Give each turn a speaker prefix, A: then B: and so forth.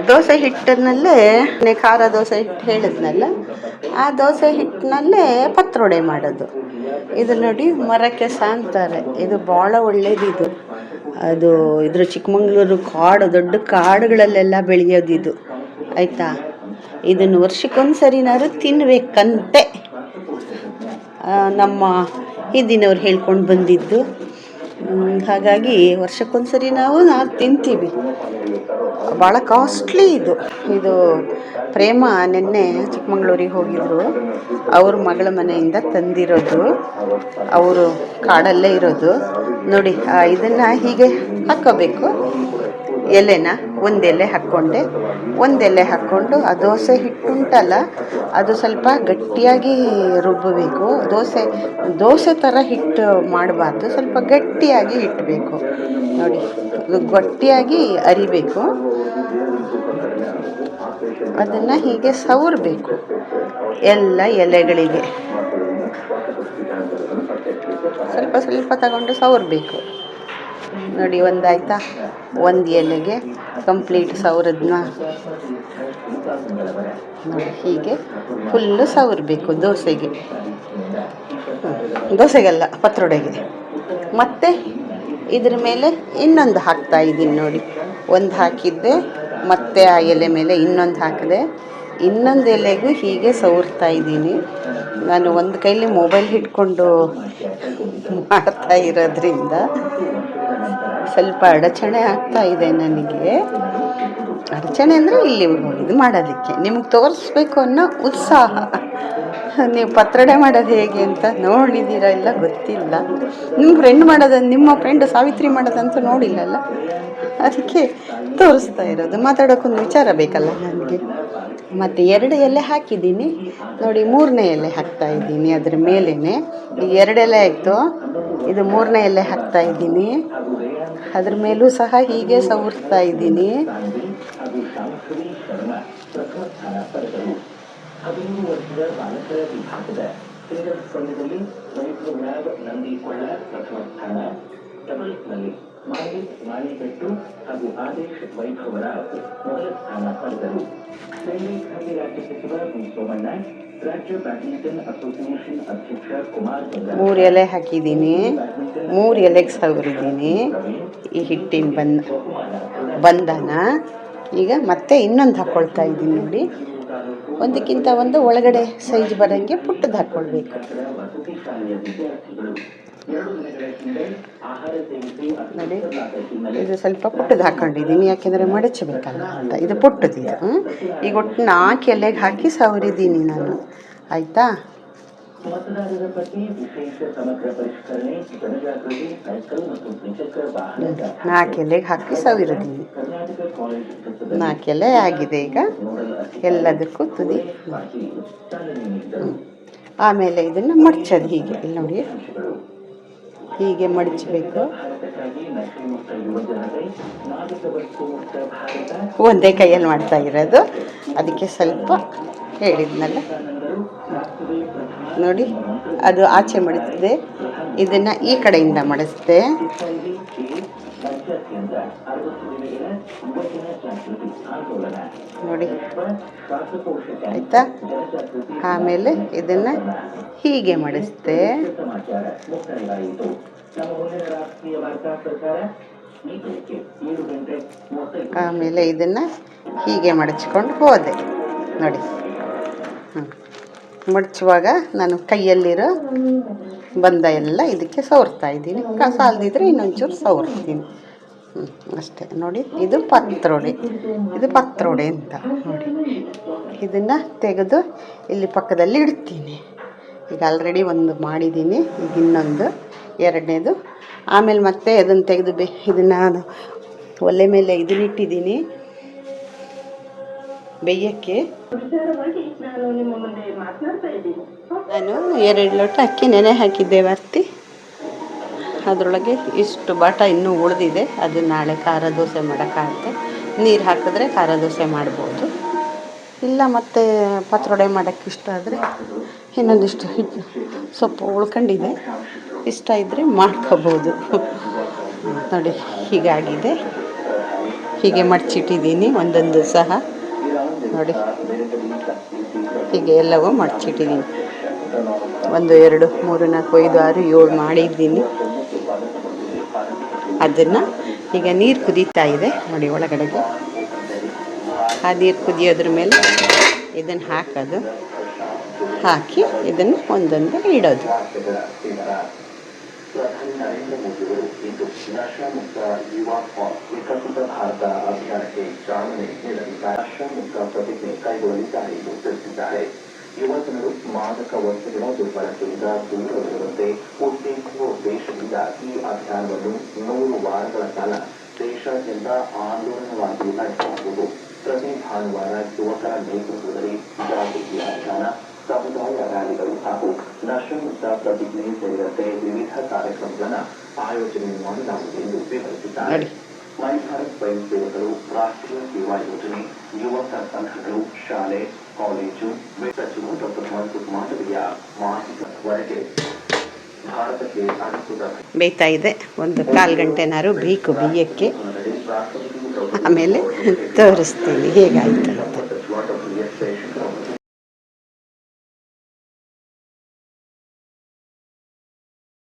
A: ದೋಸೆ ಹಿಟ್ಟನ್ನಲ್ಲೇ ಖಾರ ದೋಸೆ ಹಿಟ್ಟು ಹೇಳಿದ್ನಲ್ಲ, ಆ ದೋಸೆ ಹಿಟ್ಟಿನಲ್ಲೇ ಪತ್ರೊಡೆ ಮಾಡೋದು. ಇದು ನೋಡಿ ಮರಕ್ಕೆ ಅಂತಾರೆ. ಇದು ಭಾಳ ಒಳ್ಳೇದಿದು. ಅದು ಇದ್ರ ಚಿಕ್ಕಮಂಗ್ಳೂರು ಕಾಡು, ದೊಡ್ಡ ಕಾಡುಗಳಲ್ಲೆಲ್ಲ ಬೆಳೆಯೋದಿದು, ಆಯಿತಾ. ಇದನ್ನು ವರ್ಷಕ್ಕೊಂದು ಸರಿನಾದ್ರು ತಿನ್ನಬೇಕಂತೆ ನಮ್ಮ ಹಿಂದಿನವ್ರು ಹೇಳ್ಕೊಂಡು ಬಂದಿದ್ದು. ಹಾಗಾಗಿ ವರ್ಷಕ್ಕೊಂದು ಸರಿ ನಾವು ತಿಂತೀವಿ. ಭಾಳ ಕಾಸ್ಟ್ಲಿ ಇದು ಪ್ರೇಮ ನಿನ್ನೆ ಚಿಕ್ಕಮಂಗ್ಳೂರಿಗೆ ಹೋಗಿದ್ರು. ಅವ್ರ ಮಗಳ ಮನೆಯಿಂದ ತಂದಿರೋದು. ಅವರು ಕಾಡಲ್ಲೇ ಇರೋದು. ನೋಡಿ ಇದನ್ನು ಹೀಗೆ ಹಾಕ್ಕೋಬೇಕು. ಎಲೆನ ಒಂದು ಎಲೆ ಹಾಕ್ಕೊಂಡೆ, ಒಂದು ಎಲೆ ಹಾಕ್ಕೊಂಡು ಆ ದೋಸೆ ಹಿಟ್ಟುಂಟಲ್ಲ ಅದು ಸ್ವಲ್ಪ ಗಟ್ಟಿಯಾಗಿ ರುಬ್ಬಬೇಕು. ದೋಸೆ ಥರ ಹಿಟ್ಟು ಮಾಡಬಾರ್ದು, ಸ್ವಲ್ಪ ಗಟ್ಟಿಯಾಗಿ ಇಟ್ಟಬೇಕು. ನೋಡಿ ಗಟ್ಟಿಯಾಗಿ ಅರಿಬೇಕು. ಅದನ್ನು ಹೀಗೆ ಸವರಬೇಕು ಎಲ್ಲ ಎಲೆಗಳಿಗೆ. ಸ್ವಲ್ಪ ಸ್ವಲ್ಪ ತಗೊಂಡು ಸವರಬೇಕು. ನೋಡಿ ಒಂದಾಯ್ತಾ, ಒಂದು ಎಲೆಗೆ ಕಂಪ್ಲೀಟ್ ಸವರದ್ನ ನೋಡಿ ಹೀಗೆ ಫುಲ್ಲು ಸವರಬೇಕು ದೋಸೆಗಲ್ಲ ಪತ್ರೊಡೆಗೆ. ಮತ್ತು ಇದ್ರ ಮೇಲೆ ಇನ್ನೊಂದು ಹಾಕ್ತಾ ಇದ್ದೀನಿ ನೋಡಿ. ಒಂದು ಹಾಕಿದ್ದೆ, ಮತ್ತೆ ಆ ಎಲೆ ಮೇಲೆ ಇನ್ನೊಂದು ಹಾಕಿದೆ. ಇನ್ನೊಂದು ಎಲೆಗೂ ಹೀಗೆ ಸವರ್ತಾ ಇದ್ದೀನಿ. ನಾನು ಒಂದು ಕೈಲಿ ಮೊಬೈಲ್ ಹಿಡ್ಕೊಂಡು ಮಾಡ್ತಾ ಇರೋದ್ರಿಂದ ಸ್ವಲ್ಪ ಅಡಚಣೆ ಆಗ್ತಾ ಇದೆ ನನಗೆ. ಅಡಚಣೆ ಅಂದರೆ ಇಲ್ಲಿ ಇದು ಮಾಡೋದಕ್ಕೆ ನಿಮಗೆ ತೋರಿಸ್ಬೇಕು ಅನ್ನೋ ಉತ್ಸಾಹ. ನೀವು ಪತ್ರೊಡೆ ಮಾಡೋದು ಹೇಗೆ ಅಂತ ನೋಡಿದ್ದೀರಾ ಇಲ್ಲ ಗೊತ್ತಿಲ್ಲ. ನಿಮ್ಮ ಫ್ರೆಂಡ್ ಸಾವಿತ್ರಿ ಮಾಡೋದಂತೂ ನೋಡಿಲ್ಲಲ್ಲ, ಅದಕ್ಕೆ ತೋರಿಸ್ತಾ ಇರೋದು. ಮಾತಾಡೋಕ್ಕೊಂದು ವಿಚಾರ ಬೇಕಲ್ಲ ನನಗೆ. ಮತ್ತು 2 ಎಲೆ ಹಾಕಿದ್ದೀನಿ ನೋಡಿ. 3ನೇ ಎಲೆ ಹಾಕ್ತಾ ಇದ್ದೀನಿ ಅದ್ರ ಮೇಲೇ. ಈ 2 ಎಲೆ ಆಯಿತು, ಇದು 3ನೇ ಎಲೆ ಹಾಕ್ತಾ ಇದ್ದೀನಿ. ಅದ್ರ ಮೇಲೂ ಸಹ ಹೀಗೆ ಸವರ್ತಾ ಇದ್ದೀನಿ. ಮೂರು ಎಲೆ ಹಾಕಿದ್ದೀನಿ, 3 ಎಲೆಗೆ ಸವರಿದ್ದೀನಿ ಈ ಹಿಟ್ಟಿನ ಬಂಧನ. ಈಗ ಮತ್ತೆ ಇನ್ನೊಂದು ಹಾಕ್ಕೊಳ್ತಾ ಇದ್ದೀನಿ ನೋಡಿ. ಒಂದಕ್ಕಿಂತ ಒಂದು ಒಳಗಡೆ ಸೈಜ್ ಬರೋಂಗೆ ಪುಟ್ಟದ್ದು ಹಾಕ್ಕೊಳ್ಬೇಕು ನೋಡಿ. ಇದು ಸ್ವಲ್ಪ ಪುಟ್ಟದ್ದು ಹಾಕ್ಕೊಂಡಿದ್ದೀನಿ, ಯಾಕೆಂದರೆ ಮಡಚಬೇಕಲ್ಲ ಅಂತ. ಇದು ಪುಟ್ಟದಿದು. ಈಗ ಒಟ್ಟು 4 ಎಲೆಗೆ ಹಾಕಿ ಸವರಿದ್ದೀನಿ ನಾನು, ಆಯಿತಾ. 4 ಎಲೆಗೆ ಹಾಕಿ ಸವರಿದ್ದೀನಿ. 4 ಎಲೆ ಆಗಿದೆ. ಈಗ ಎಲ್ಲದಕ್ಕೂ ತುದಿ. ಆಮೇಲೆ ಇದನ್ನು ಮಡ್ಚೋದು ಹೀಗೆ, ಇಲ್ಲಿ ನೋಡಿ ಹೀಗೆ ಮಡಚಬೇಕು. ಒಂದೇ ಕೈಯಲ್ಲಿ ಮಾಡ್ತಾ ಇರೋದು, ಅದಕ್ಕೆ ಸ್ವಲ್ಪ ಹೇಳಿದ್ನಲ್ಲ ನೋಡಿ. ಅದು ಆಚೆ ಮಡಿಸಿದೆ, ಇದನ್ನು ಈ ಕಡೆಯಿಂದ ಮಡಿಸಿದೆ ನೋಡಿ, ಆಯಿತಾ. ಆಮೇಲೆ ಇದನ್ನು ಹೀಗೆ ಮಡಿಸಿದೆ. ಆಮೇಲೆ ಇದನ್ನು ಹೀಗೆ ಮಡಚ್ಕೊಂಡು ಹೋದೆ ನೋಡಿ. ಮಡಚುವಾಗ ನಾನು ಕೈಯಲ್ಲಿರೋ ಬಂದ ಎಲ್ಲ ಇದಕ್ಕೆ ಸವರ್ತಾ ಇದ್ದೀನಿ. ಸಾಲದಿದ್ರೆ ಇನ್ನೊಂಚೂರು ಸವರ್ತೀನಿ, ಅಷ್ಟೇ ನೋಡಿ. ಇದು ಪತ್ರೊಡೆ ಅಂತ ನೋಡಿ. ಇದನ್ನು ತೆಗೆದು ಇಲ್ಲಿ ಪಕ್ಕದಲ್ಲಿ ಇಡ್ತೀನಿ. ಈಗ ಆಲ್ರೆಡಿ ಒಂದು ಮಾಡಿದ್ದೀನಿ, ಈಗ ಇನ್ನೊಂದು 2ನೇದು. ಆಮೇಲೆ ಮತ್ತೆ ಅದನ್ನು ತೆಗೆದು ಇದನ್ನು ಒಲೆ ಮೇಲೆ ಇದನ್ನಿಟ್ಟಿದ್ದೀನಿ ಬೇಯಕ್ಕೆ. ನಾನು 2 ಲೋಟ ಅಕ್ಕಿ ನೆನೆ ಹಾಕಿದ್ದೆ ಬರ್ತಿ. ಅದರೊಳಗೆ ಇಷ್ಟು ಬಾಟ ಇನ್ನೂ ಉಳಿದಿದೆ. ಅದು ನಾಳೆ ಖಾರ ದೋಸೆ ಮಾಡೋಕ್ಕಾಗುತ್ತೆ. ನೀರು ಹಾಕಿದ್ರೆ ಖಾರ ದೋಸೆ ಮಾಡ್ಬೋದು. ಇಲ್ಲ ಮತ್ತು ಪತ್ರೊಡೆ ಮಾಡೋಕ್ಕೆ ಇಷ್ಟ ಆದರೆ ಇನ್ನೊಂದಿಷ್ಟು ಹಿಟ್ಟು ಸೊಪ್ಪು ಉಳ್ಕೊಂಡಿದೆ, ಇಷ್ಟ ಇದ್ದರೆ ಮಾಡ್ಕೋಬೋದು ನೋಡಿ. ಹೀಗಾಗಿದೆ. ಹೀಗೆ ಮಡಚಿಟ್ಟಿದ್ದೀನಿ ಒಂದೊಂದು ಸಹ ನೋಡಿ, ಹೀಗೆ ಎಲ್ಲವೂ ಮಡಚಿಟ್ಟಿದ್ದೀನಿ. 1 2 3 4 5 6 7 ಮಾಡಿದ್ದೀನಿ. ಅದನ್ನು ಈಗ ನೀರು ಕುದೀತಾ ಇದೆ ನೋಡಿ ಒಳಗಡೆಗೆ. ಆ ನೀರು ಕುದಿಯೋದ್ರ ಮೇಲೆ ಇದನ್ನು ಹಾಕೋದು, ಹಾಕಿ ಇದನ್ನು ಒಂದೊಂದು ಇಡೋದು. ಪ್ರಧಾನಿ ನರೇಂದ್ರ ಮೋದಿಯವರು ಇಂದು ನಶಾಮುಕ್ತ ಯುವ ವಿಕಸಿತ ಭಾರತ ಅಭಿಯಾನಕ್ಕೆ ಚಾಲನೆ ನೀಡಲಿದ್ದಾರೆ. ನಶಾಮುಕ್ತ ಪ್ರತಿಜ್ಞೆ ಕೈಗೊಳ್ಳಲಿದ್ದಾರೆ ಎಂದು ತಿಳಿಸಿದ್ದಾರೆ. ಯುವ ಜನರು ಮಾದಕ ವಸ್ತುಗಳ ದುರ್ಬಳಕೆಯಿಂದ ದೂರವಿರುವಂತೆ ಉತ್ತೇಜಿಸುವ ಉದ್ದೇಶದಿಂದ ಈ ಅಭಿಯಾನವನ್ನು 100 ವಾರಗಳ ಕಾಲ ದೇಶಾದ್ಯಂತ ಆಂದೋಲನವಾಗಿ ನಡೆಸಲಾಗುವುದು. ಪ್ರತಿ ಭಾನುವಾರ ಯುವಕರ ನೇತೃತ್ವದಲ್ಲಿ ಜಾಗೃತಿ ಅಭಿಯಾನ, ಸಮುದಾಯ ರ್ಯಾಲಿಗಳು ಹಾಗೂ ನಶಾಮುಕ್ತ ಪ್ರತಿಜ್ಞೆ ಸೇರಿದಂತೆ ವಿವಿಧ ಕಾರ್ಯಕ್ರಮಗಳನ್ನು ಆಯೋಜನೆ ಮಾಡಲಾಗುವುದು ಎಂದು ವಿವರಿಸಿದ್ದಾರೆ. ಮೈ ಭಾರತ್ ಸ್ವಯಂ ಸೇವಕರು, ರಾಷ್ಟ್ರೀಯ ಸೇವಾ ಯೋಜನೆ, ಯುವಕ ಸಂಘಗಳು, ಶಾಲೆ, ಕಾಲೇಜು ಸಚಿವ ಡಾಕ್ಟರ್ ಮನ್ಸುಖ್ ಮಾಂಡವಿಯ ಮಾಹಿತಿವರೆಗೆ ಭಾರತಕ್ಕೆ ಅಧಿಕೃತ ಬೇಯ್ತಾ ಇದೆ. 1 ಗಂಟೆನಾರು ಬೇಕು ಬೇಯಕ್ಕೆ. ಆಮೇಲೆ ತೋರಿಸ್ತೀನಿ ಹೇಗಾಯ್ತು ಅಂತ.